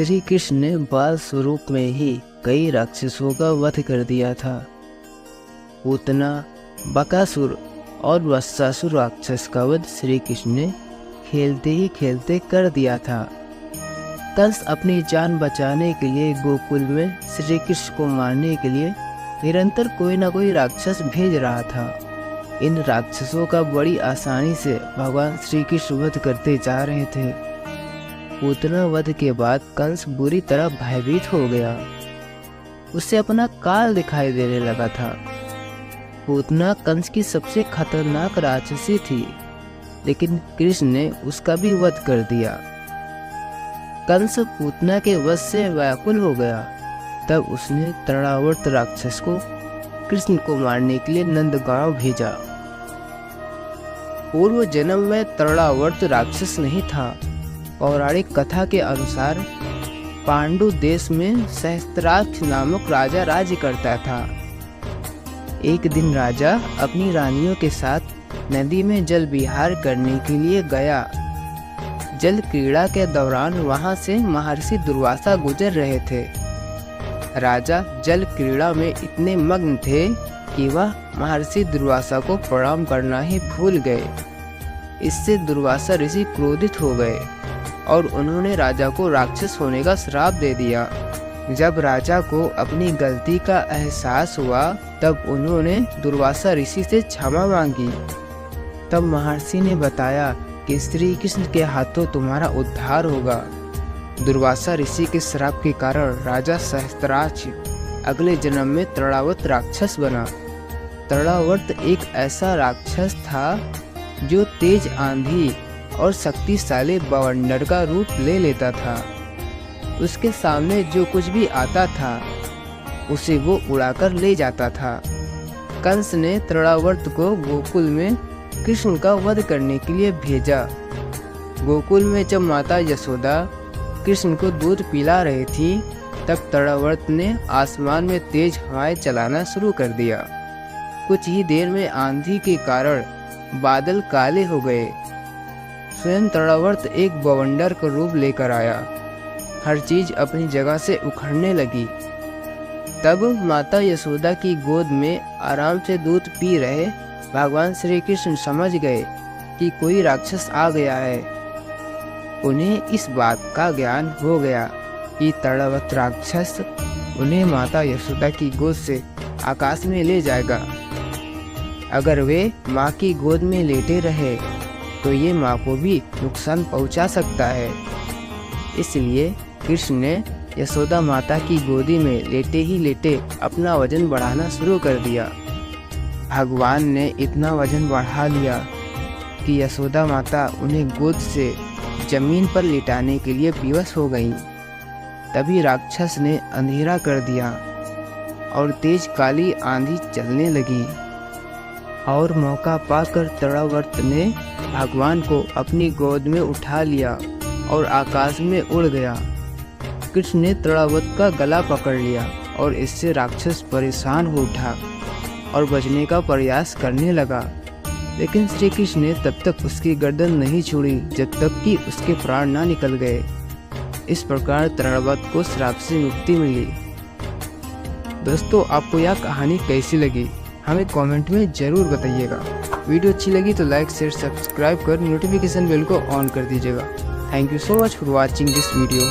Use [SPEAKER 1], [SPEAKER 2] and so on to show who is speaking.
[SPEAKER 1] श्री कृष्ण ने बाल स्वरूप में ही कई राक्षसों का वध कर दिया था। पूतना, बकासुर और वत्सासुर राक्षस का वध श्री कृष्ण ने खेलते ही खेलते कर दिया था। कंस अपनी जान बचाने के लिए गोकुल में श्री कृष्ण को मारने के लिए निरंतर कोई न कोई राक्षस भेज रहा था। इन राक्षसों का बड़ी आसानी से भगवान श्री कृष्ण वध करते जा रहे थे। पूतना वध के बाद कंस बुरी तरह भयभीत हो गया। उसे अपना काल दिखाई देने लगा था। पूतना कंस की सबसे खतरनाक राक्षसी थी, लेकिन कृष्ण ने उसका भी वध कर दिया। कंस पूतना के वध से व्याकुल हो गया। तब उसने तृणावर्त राक्षस को कृष्ण को मारने के लिए नंदगांव भेजा। पूर्व जन्म में तृणावर्त राक्षस नहीं था। पौराणिक कथा के अनुसार पांडु देश में सहस्त्राक्ष नामक राजा राज्य करता था। एक दिन राजा अपनी रानियों के साथ नदी में जल विहार करने के लिए गया। जल क्रीड़ा के दौरान वहां से महर्षि दुर्वासा गुजर रहे थे। राजा जल क्रीड़ा में इतने मग्न थे कि वह महर्षि दुर्वासा को प्रणाम करना ही भूल गए। इससे दुर्वासा ऋषि क्रोधित हो गए और उन्होंने राजा को राक्षस होने का श्राप दे दिया। जब राजा को अपनी गलती का एहसास हुआ, तब उन्होंने दुर्वासा ऋषि से क्षमा मांगी। तब महर्षि ने बताया कि श्री कृष्ण के हाथों तुम्हारा उद्धार होगा। दुर्वासा ऋषि के श्राप के कारण राजा सहस्त्राक्ष अगले जन्म में तृणावर्त राक्षस बना। तृणावर्त एक ऐसा राक्षस था जो तेज आंधी और शक्तिशाली बवंडर का रूप ले लेता था। उसके सामने जो कुछ भी आता था उसे वो उड़ाकर ले जाता था। कंस ने तृणावर्त को गोकुल में कृष्ण का वध करने के लिए भेजा। गोकुल में जब माता यशोदा कृष्ण को दूध पिला रही थी, तब तृणावर्त ने आसमान में तेज हवाएं चलाना शुरू कर दिया। कुछ ही देर में आंधी के कारण बादल काले हो गए। स्वयं तृणावर्त एक बवंडर का रूप लेकर आया। हर चीज अपनी जगह से उखड़ने लगी। तब माता यशोदा की गोद में आराम से दूध पी रहे भगवान श्री कृष्ण समझ गए कि कोई राक्षस आ गया है। उन्हें इस बात का ज्ञान हो गया कि तृणावर्त राक्षस उन्हें माता यशोदा की गोद से आकाश में ले जाएगा। अगर वे माँ की गोद में लेटे रहे तो ये माँ को भी नुकसान पहुँचा सकता है। इसलिए कृष्ण ने यशोदा माता की गोदी में लेटे ही लेटे अपना वजन बढ़ाना शुरू कर दिया। भगवान ने इतना वजन बढ़ा लिया कि यशोदा माता उन्हें गोद से जमीन पर लिटाने के लिए विवश हो गईं। तभी राक्षस ने अंधेरा कर दिया और तेज काली आंधी चलने लगी। और मौका पाकर तृणावर्त ने भगवान को अपनी गोद में उठा लिया और आकाश में उड़ गया। कृष्ण ने तृणावर्त का गला पकड़ लिया और इससे राक्षस परेशान हो उठा और बचने का प्रयास करने लगा। लेकिन श्री कृष्ण ने तब तक उसकी गर्दन नहीं छोड़ी जब तक कि उसके प्राण ना निकल गए। इस प्रकार तृणावर्त को श्राप से मुक्ति मिली। दोस्तों, आपको यह कहानी कैसी लगी हमें कमेंट में ज़रूर बताइएगा। वीडियो अच्छी लगी तो लाइक शेयर सब्सक्राइब कर नोटिफिकेशन बेल को ऑन कर दीजिएगा। Thank you so much for watching this video.